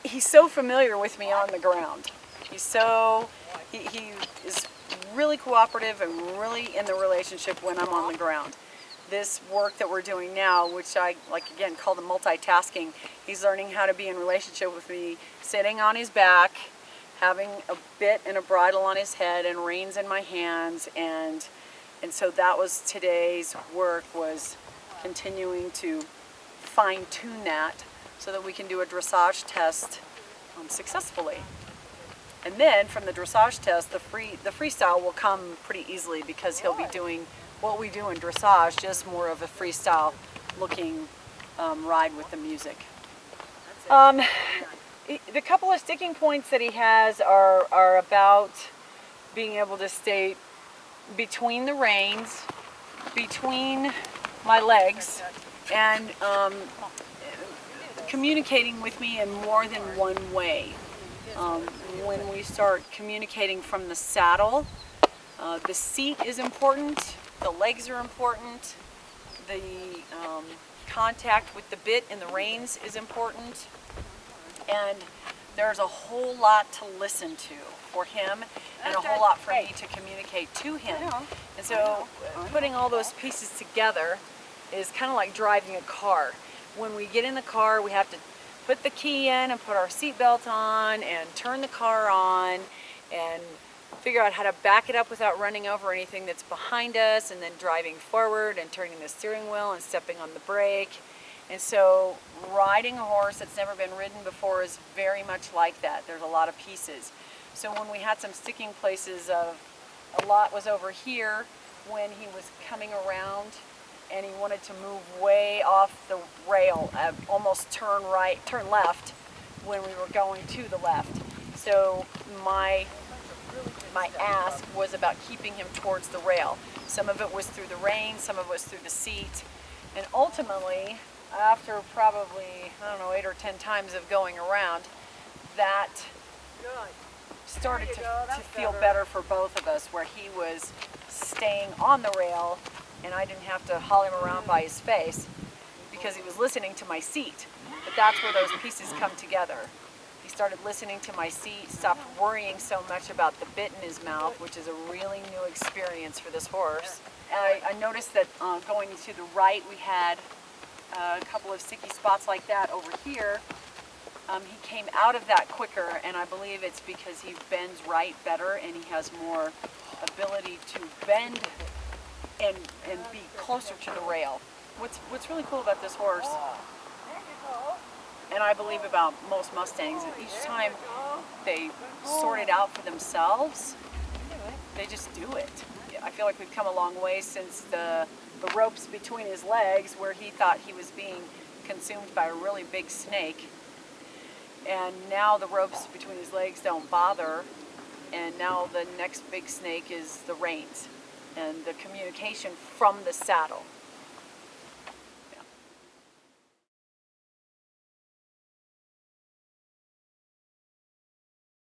he's so familiar with me on the ground. He is really cooperative and really in the relationship when I'm on the ground. This work that we're doing now, which I again call the multitasking, he's learning how to be in relationship with me, sitting on his back, having a bit and a bridle on his head and reins in my hands, and so that was today's work, was continuing to fine-tune that so that we can do a dressage test successfully. And then from the dressage test, the freestyle will come pretty easily, because he'll be doing what we do in dressage, just more of a freestyle looking ride with the music. The couple of sticking points that he has are about being able to stay between the reins, between my legs, and communicating with me in more than one way. When we start communicating from the saddle, the seat is important, the legs are important, the contact with the bit and the reins is important, and there's a whole lot to listen to for him and a whole lot for me to communicate to him. And so putting all those pieces together is kind of like driving a car. When we get in the car, we have to put the key in and put our seatbelt on and turn the car on and figure out how to back it up without running over anything that's behind us, and then driving forward and turning the steering wheel and stepping on the brake. And so riding a horse that's never been ridden before is very much like that. There's a lot of pieces. So when we had some sticking places of, a lot was over here when he was coming around and he wanted to move way off the rail, almost turn left when we were going to the left. So my ask was about keeping him towards the rail. Some of it was through the reins, some of it was through the seat, and ultimately, after probably, 8 or 10 times of going around, that started to feel better for both of us, where he was staying on the rail and I didn't have to haul him around by his face because he was listening to my seat. But that's where those pieces come together. He started listening to my seat, stopped worrying so much about the bit in his mouth, which is a really new experience for this horse. And I noticed that going to the right, we had a couple of sticky spots like that over here. He came out of that quicker, and I believe it's because he bends right better and he has more ability to bend and be closer to the rail. What's really cool about this horse, and I believe about most Mustangs, is each time they sort it out for themselves, they just do it. I feel like we've come a long way since the ropes between his legs, where he thought he was being consumed by a really big snake. And now the ropes between his legs don't bother, and now the next big snake is the reins and the communication from the saddle.